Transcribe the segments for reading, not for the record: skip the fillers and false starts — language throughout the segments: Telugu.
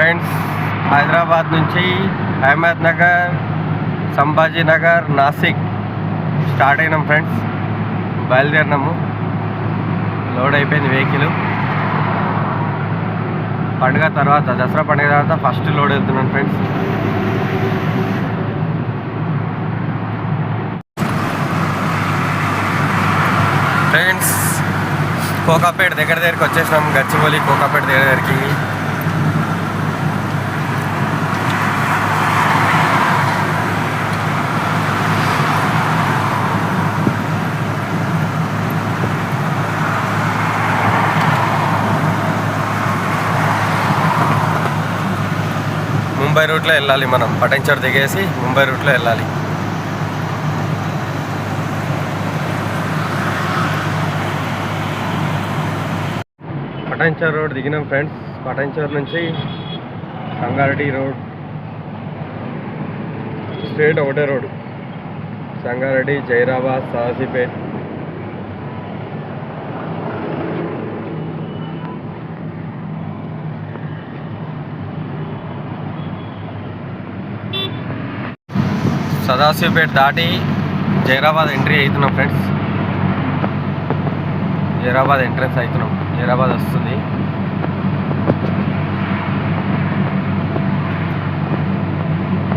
ఫ్రెండ్స్, హైదరాబాద్ నుంచి అహ్మద్నగర్, సంభాజీనగర్, నాసిక్ స్టార్ట్ అయినాం ఫ్రెండ్స్. బయలుదేరినాము. లోడ్ అయిపోయింది వెహికల్. పండుగ తర్వాత, దసరా పండుగ తర్వాత ఫస్ట్ లోడ్ వెళ్తున్నాను ఫ్రెండ్స్. ఫ్రెండ్స్, కోకాపేట దగ్గరికి వచ్చేసినాం. గచ్చిబౌలి కోకాపేట దగ్గరికి. ముంబై రూట్లో వెళ్ళాలి మనం. పటంచర్ దిగేసి ముంబై రూట్లో వెళ్ళాలి. Patancheru road దిగినాం friends. పటంచర్ నుంచి సంగారెడ్డి రోడ్ స్ట్రేట్ ఒకటే రోడ్. సంగారెడ్డి, జైరాబాద్, సాహసిపేట్. సదాశివపేట దాటి జైరాబాద్ ఎంట్రీ అవుతున్నాం ఫ్రెండ్స్. జైరాబాద్ ఎంట్రన్స్ అవుతున్నాం. జైరాబాద్ వస్తుంది.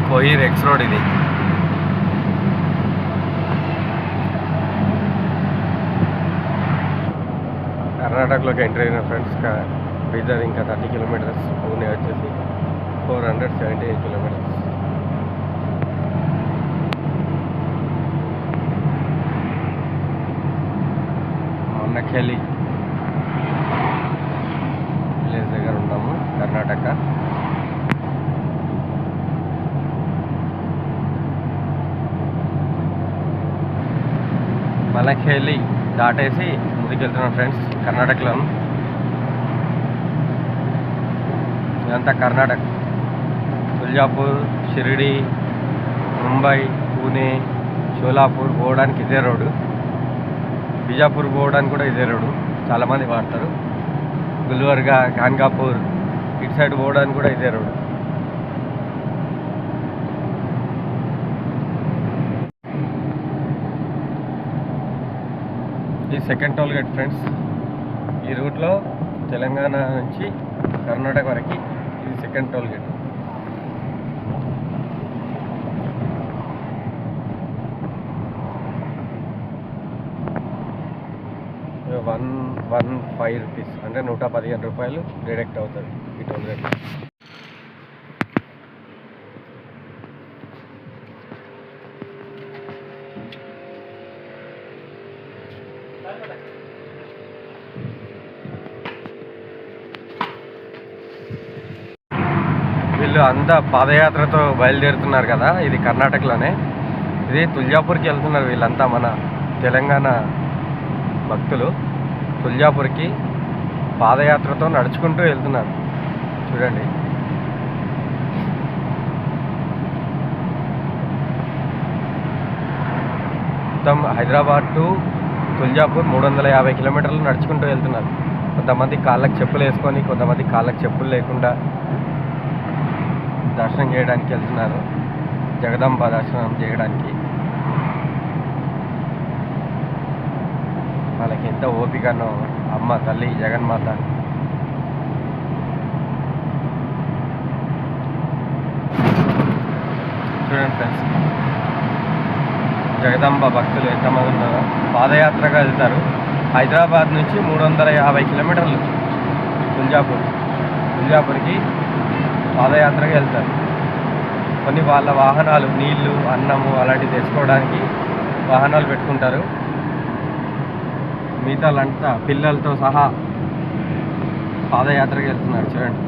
కోయిర్ ఎక్స్ రోడ్ ఇది. కర్ణాటకలోకి ఎంట్రీ అయిన ఫ్రెండ్స్. బీదర్ ఇంకా 30 కిలోమీటర్స్. పూణే వచ్చేసి 478 కిలోమీటర్స్. నఖేలి విలేజ్ దగ్గర ఉన్నాము, కర్ణాటక. మలఖేలి దాటేసి ముందుకెళ్తున్నాం ఫ్రెండ్స్. కర్ణాటకలో ఇదంతా కర్ణాటక. తుల్జాపూర్, షిరిడి, ముంబై, పూణే, షోలాపూర్ పోవడానికి ఇదే రోడ్డు. బిజాపూర్ పోవడానికి కూడా ఇదే రోడ్డు. చాలామంది వాడతారు. గుల్బర్గా, ఖాన్గాపూర్ ఇటు సైడ్ పోవడానికి కూడా ఇదే రోడ్డు. ఇది సెకండ్ టోల్ గేట్ ఫ్రెండ్స్. ఈ రూట్లో తెలంగాణ నుంచి కర్ణాటక వరకు ఇది సెకండ్ టోల్ గేట్. ₹115 అంటే ₹115 డిడక్ట్ అవుతుంది ఈ టోల్ గేట్. వీళ్ళు అంతా పాదయాత్రతో బయలుదేరుతున్నారు కదా. ఇది కర్ణాటకలోనే. ఇది తుల్జాపూర్కి వెళ్తున్నారు వీళ్ళంతా. మన తెలంగాణ భక్తులు తుల్జాపూర్కి పాదయాత్రతో నడుచుకుంటూ వెళ్తున్నారు. చూడండి. మొత్తం హైదరాబాద్ టు తుల్జాపూర్ 350 కిలోమీటర్లు నడుచుకుంటూ వెళ్తున్నారు. కొంతమంది కాళ్ళకు చెప్పులు వేసుకొని, కొంతమంది కాళ్ళకు చెప్పులు లేకుండా దర్శనం చేయడానికి వెళ్తున్నారు. జగదాంబ దర్శనం చేయడానికి. వాళ్ళకి ఎంత ఓపికనో అమ్మ తల్లి జగన్మాత. చూడండి ఫ్రెండ్స్, జగదాంబ భక్తులు ఎంతమంది ఉన్నారో. పాదయాత్రగా వెళ్తారు. హైదరాబాద్ నుంచి 350 కిలోమీటర్లు తుల్జాపూర్కి పాదయాత్రగా వెళ్తారు. కొన్ని వాళ్ళ వాహనాలు, నీళ్లు, అన్నము అలాంటివి తెచ్చుకోవడానికి వాహనాలు పెట్టుకుంటారు. మిగతాలంతా పిల్లలతో సహా పాదయాత్రకి వెళ్తున్నారు. చూడండి.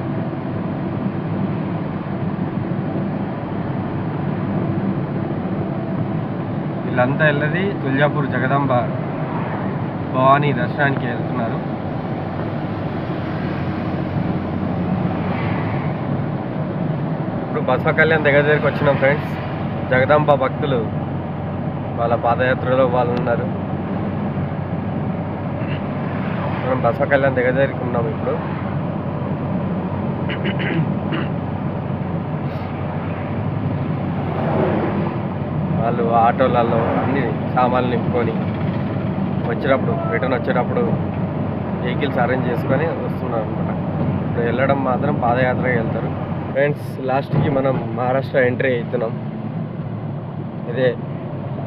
వీళ్ళంతా వెళ్ళది తుల్జాపూర్ జగదాంబ భవానీ దర్శనానికి వెళ్తున్నారు. ఇప్పుడు బసవ కళ్యాణ్ దగ్గరికి వచ్చినాం ఫ్రెండ్స్. జగదాంబ భక్తులు వాళ్ళ పాదయాత్రలో వాళ్ళు ఉన్నారు. మనం బసవ కళ్యాణ్ దగ్గరికి ఉన్నాము ఇప్పుడు. వాళ్ళు ఆటోలలో అన్ని సామాన్లు నింపుకొని వచ్చేటప్పుడు రిటర్న్ వచ్చేటప్పుడు వెహికల్స్ అరేంజ్ చేసుకొని వస్తున్నారు అనమాట. ఇప్పుడు వెళ్ళడం మాత్రం పాదయాత్రగా వెళ్తారు. ఫ్రెండ్స్, లాస్ట్కి మనం మహారాష్ట్ర ఎంట్రీ అవుతున్నాం. ఇదే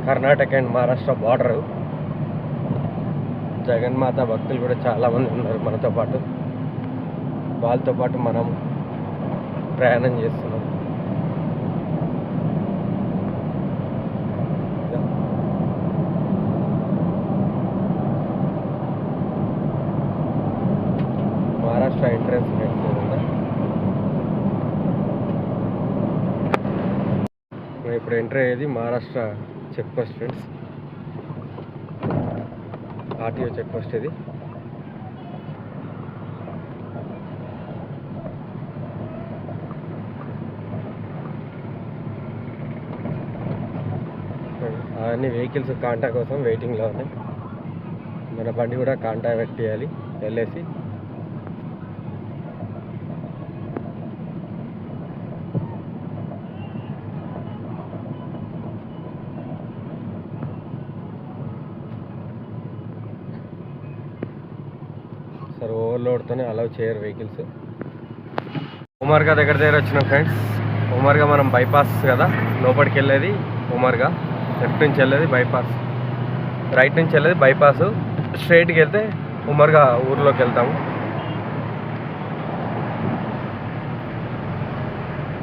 కర్ణాటక అండ్ మహారాష్ట్ర బార్డరు. జగన్మాత భక్తులు కూడా చాలామంది ఉన్నారు మనతో పాటు. వాళ్ళతో పాటు మనం ప్రయాణం చేస్తున్నాం. మహారాష్ట్ర ఎంట్రన్స్ ఇప్పుడు ఎంట్రీ అయ్యేది Maharashtra check post friends. RTO check post ఇది. అన్ని వెహికల్స్ కాంటా కోసం వెయిటింగ్లో ఉన్నాయి. మన బండి కూడా కాంటా పెట్టేయాలి వెళ్ళేసి. సార్ ఓవర్లోడ్తోనే అలౌ చేయరు వెహికల్స్. ఉమర్గా దగ్గర వచ్చినాం ఫ్రెండ్స్. ఉమర్గా మనం బైపాస్ కదా లోపలికి వెళ్ళేది. ఉమర్గా లెఫ్ట్ నుంచి వెళ్ళేది బైపాస్, రైట్ నుంచి వెళ్ళేది బైపాస్. స్ట్రైట్కి వెళ్తే ఉమర్గా ఊర్లోకి వెళ్తాము.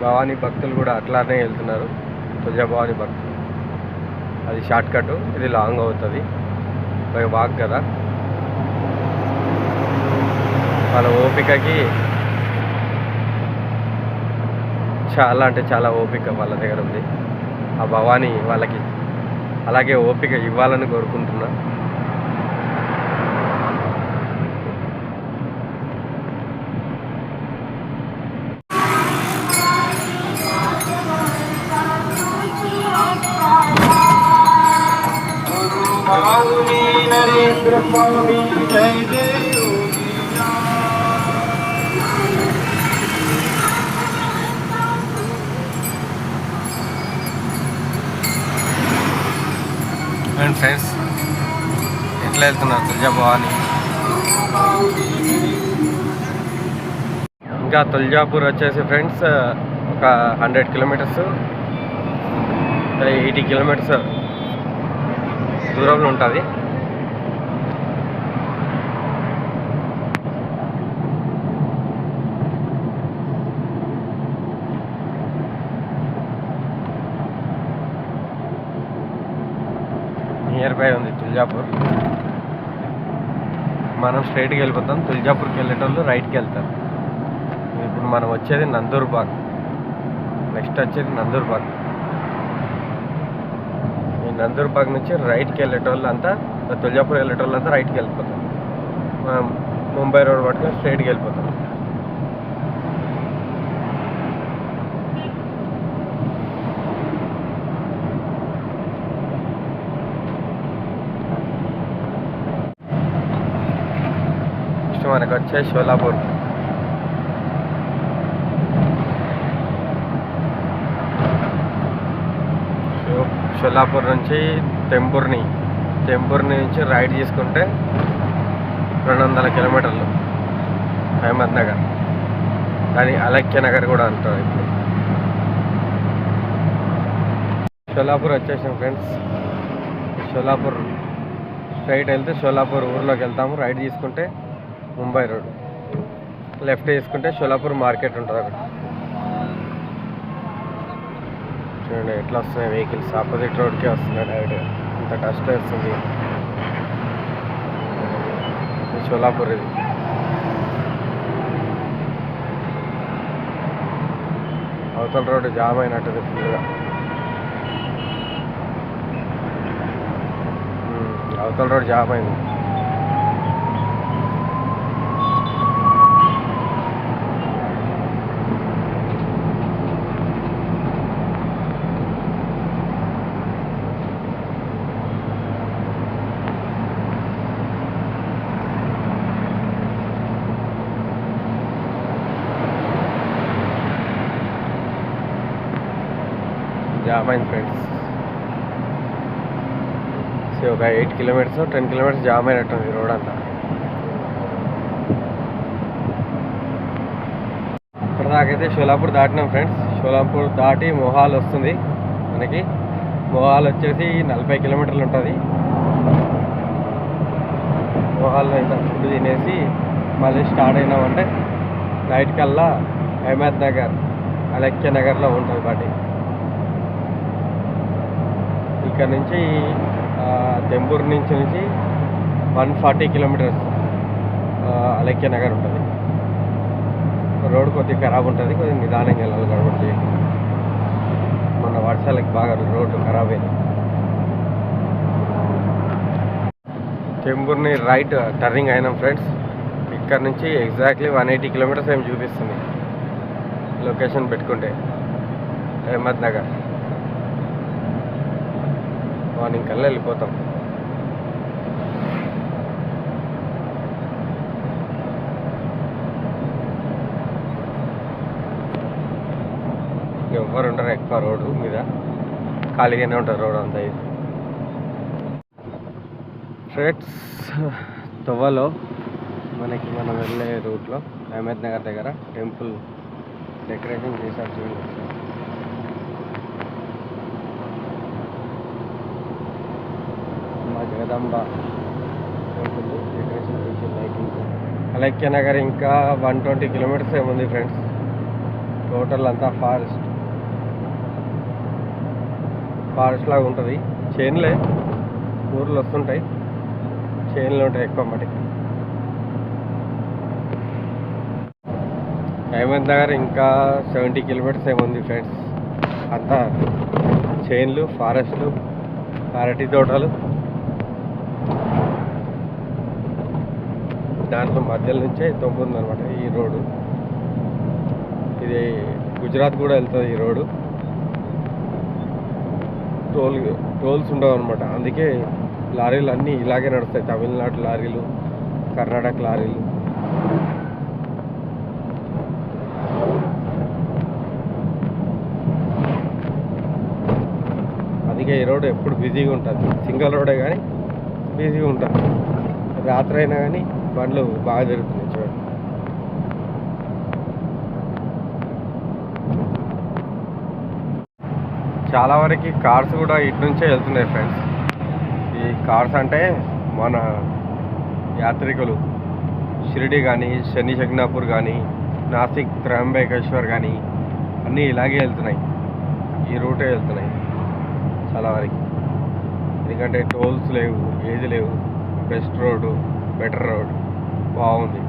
భవానీ భక్తులు కూడా అట్లానే వెళ్తున్నారు. తుల్జా భవానీ భక్తులు. అది షార్ట్ కట్, ఇది లాంగ్ అవుతుంది బై వాక్ కదా. వాళ్ళ ఓపికకి చాలా అంటే చాలా ఓపిక వాళ్ళ దగ్గర ఉంది. ఆ భవానీ వాళ్ళకి అలాగే ఓపిక ఇవ్వాలని కోరుకుంటున్నా. ఫ్రెండ్స్, ఎట్లా వెళ్తున్నారు తుల్జా భవానీ. ఇంకా తుల్జాపూర్ వచ్చేసి ఫ్రెండ్స్ ఒక 100 కిలోమీటర్స్ 80 కిలోమీటర్స్ దూరంలో ఉంటుంది. నియర్ బై ఉంది తుల్జాపూర్. మనం స్ట్రైట్కి వెళ్ళిపోతాం. తుల్జాపూర్కి వెళ్ళేటోళ్ళు రైట్కి వెళ్తారు. ఇప్పుడు మనం వచ్చేది నందూర్బాగ్. నెక్స్ట్ వచ్చేది నందూర్బాగ్. ఈ నందూర్బాగ్ నుంచి రైట్కి వెళ్ళేటోళ్ళు అంతా, తుల్జాపూర్ వెళ్ళేటోళ్ళు అంతా రైట్కి వెళ్ళిపోతాం. మనం ముంబై రోడ్ పట్టుకొని స్ట్రైట్కి వెళ్ళిపోతాం. మనకు వచ్చే షోలాపూర్. షోలాపూర్ నుంచి టెంపూర్ని నుంచి రైడ్ తీసుకుంటే 200 కిలోమీటర్లు అహ్మద్ నగర్. కానీ అలక్య నగర్ కూడా అంటారు. ఇప్పుడు షోలాపూర్ వచ్చేసాం ఫ్రెండ్స్. షోలాపూర్ స్ట్రైట్ వెళ్తే షోలాపూర్ ఊర్లోకి వెళ్తాము. రైట్ తీసుకుంటే ముంబై రోడ్, లెఫ్ట్ తీసుకుంటే షోలాపూర్ మార్కెట్ ఉంటుంది అక్కడ. చూడండి ఎట్లా వస్తున్నాయి వెహికల్స్. ఆపోజిట్ రోడ్కే వస్తున్నాయి డైరెక్ట్గా. ఇంత కష్టం వస్తుంది. షోలాపూర్ ఇది. అవతల రోడ్డు జామ్ అయినట్టుంది ఫుల్గా. అవతల రోడ్డు జామ్ అయింది. జామ్ అయింది ఫ్రెండ్స్. ఒక 8 కిలోమీటర్స్ 10 కిలోమీటర్స్ జామ్ అయినట్టుంది రోడ్ అంతా. ఇప్పటిదాకైతే షోలాపూర్ దాటినాం ఫ్రెండ్స్. షోలాపూర్ దాటి మొహాల్ వస్తుంది మనకి. మొహాల్ వచ్చేసి 40 కిలోమీటర్లు ఉంటుంది. మొహాల్లో ఇంత ఫుడ్ తినేసి మళ్ళీ స్టార్ట్ అయినామంటే నైట్ కల్లా అహ్మద్ నగర్ అలెక్య నగర్లో ఉంటుంది పార్టీ. ఇక్కడ నుంచి తెంబూరు నుంచి 140 కిలోమీటర్స్ అలెక్య నగర్ ఉంటుంది. రోడ్ కొద్దిగా ఖరాబ్ ఉంటుంది, కొద్దిగా నిదానంగా వెళ్ళాలి కాబట్టి. మొన్న వర్షాలకి బాగా రోడ్డు ఖరాబ్ అయింది. తెంబూరుని రైట్ టర్నింగ్ అయినాం ఫ్రెండ్స్. ఇక్కడ నుంచి ఎగ్జాక్ట్లీ 180 కిలోమీటర్స్ ఏమి చూపిస్తుంది లొకేషన్ పెట్టుకుంటే. అహ్మద్ నగర్ మార్నింగ్ కల్లా వెళ్ళిపోతాం. ఎవ్వరు ఉండరు ఎక్కువ రోడ్డు మీద, ఖాళీగానే ఉంటుంది రోడ్ అంతా. ఇది ఫ్రెండ్స్ తొవ్వలో మనకి మనం వెళ్ళే రూట్లో అహ్మద్ నగర్ దగ్గర టెంపుల్ డెకరేషన్ చేశారు చూడండి. మా జగదాంబ టెంపుల్ డెకరేషన్ చేసి లైటింగ్. అలెక్య నగర్ ఇంకా 120 కిలోమీటర్స్ ఏముంది ఫ్రెండ్స్. టోటల్ అంతా ఫారెస్ట్ లాగా ఉంటుంది. చైన్లే ఊర్లు వస్తుంటాయి, చైన్లు ఉంటాయి ఎక్కువ మటుకు. అహ్మద్ నగర్ ఇంకా 70 కిలోమీటర్స్ ఏముంది ఫ్రెండ్స్. అంతా చైన్లు, ఫారెస్ట్లు, అరటి తోటలు. దాంట్లో మధ్యలో నుంచే తొంగుంది అనమాట ఈ రోడ్డు. ఇది గుజరాత్ కూడా వెళ్తుంది ఈ రోడ్డు. టోల్స్ ఉండవు అనమాట, అందుకే లారీలు అన్నీ ఇలాగే నడుస్తాయి. తమిళనాడు లారీలు, కర్ణాటక లారీలు. అందుకే ఈ రోడ్డు ఎప్పుడు బిజీగా ఉంటుంది. సింగిల్ రోడే కానీ బిజీగా ఉంటుంది. రాత్రి అయినా కానీ బండ్లు బాగా జరుగుతున్నాయి చూడండి. చాలా వరకు కార్స్ కూడా ఇటు నుంచే వెళ్తున్నాయి ఫ్రెండ్స్. ఈ కార్స్ అంటే మన యాత్రికులు షిరిడి కానీ, శని శగ్నాపూర్ కానీ, నాసిక్ త్రయంబకేశ్వర్ కానీ అన్నీ ఇలాగే వెళ్తున్నాయి. ఈ రూటే వెళ్తున్నాయి చాలా వరకు. ఎందుకంటే టోల్స్ లేవు, ఏది లేవు. బెస్ట్ రోడ్డు, బెటర్ రోడ్, బాగుంది.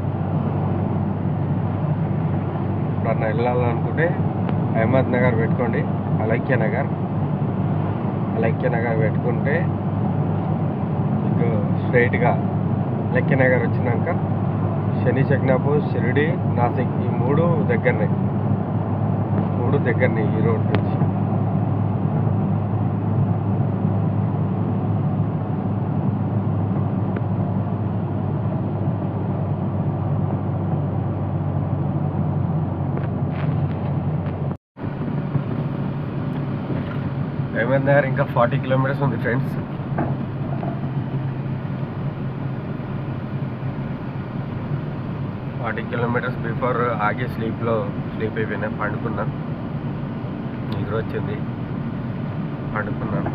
ఇప్పుడు వెళ్ళాలనుకుంటే అహ్మద్ నగర్ పెట్టుకోండి, అలెక్య నగర్ పెట్టుకుంటే మీకు స్ట్రైట్గా అలెక్య నగర్ వచ్చినాక శని శగ్నాపూర్, షిరిడి, నాసిక్ ఈ మూడు దగ్గరనే ఈ రోడ్ నుంచి. అహ్మద్ నగర్ ఇంకా 40 కిలోమీటర్స్ ఉంది ఫ్రెండ్స్. కిలోమీటర్స్ బిఫోర్ ఆగి స్లీప్ అయిపోయినా, పండుకున్నాను. నిద్ర వచ్చింది, పండుకున్నాను.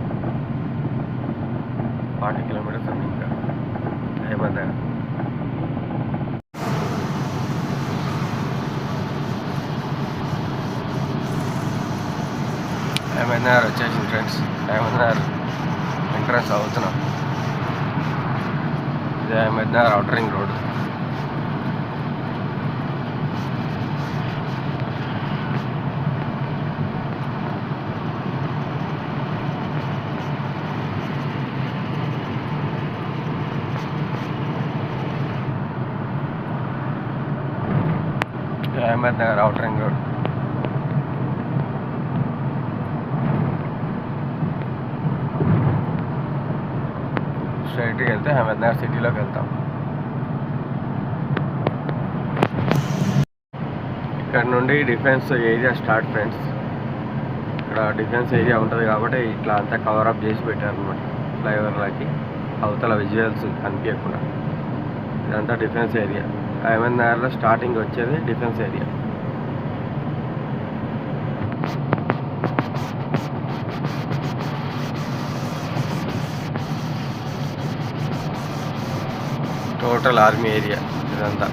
40 కిలోమీటర్స్ ఉంది ఇంకా అహ్మద్ నగర్. అహ్మద్ నగర్ వచ్చేసింది ఫ్రెండ్స్. అహ్మద్ నగర్ ఎంట్రన్స్ అవుతున్నాం. ఇది Ahmednagar outer ring road. Ahmednagar outer ring road. స్ట్రైట్గా వెళ్తే అహ్మద్ నగర్ సిటీలోకి వెళ్తాం. ఇక్కడ నుండి డిఫెన్స్ ఏరియా స్టార్ట్ ఫ్రెండ్స్. ఇక్కడ డిఫెన్స్ ఏరియా ఉంటుంది కాబట్టి ఇట్లా అంతా కవర్ అప్ చేసి పెట్టారు అనమాట ఫ్లైఓవర్లకి. అవతల విజువల్స్ కనిపించకుండా. ఇదంతా డిఫెన్స్ ఏరియా. అహ్మద్ నగర్లో స్టార్టింగ్ వచ్చేది defence area. Total army area ఇదంతా.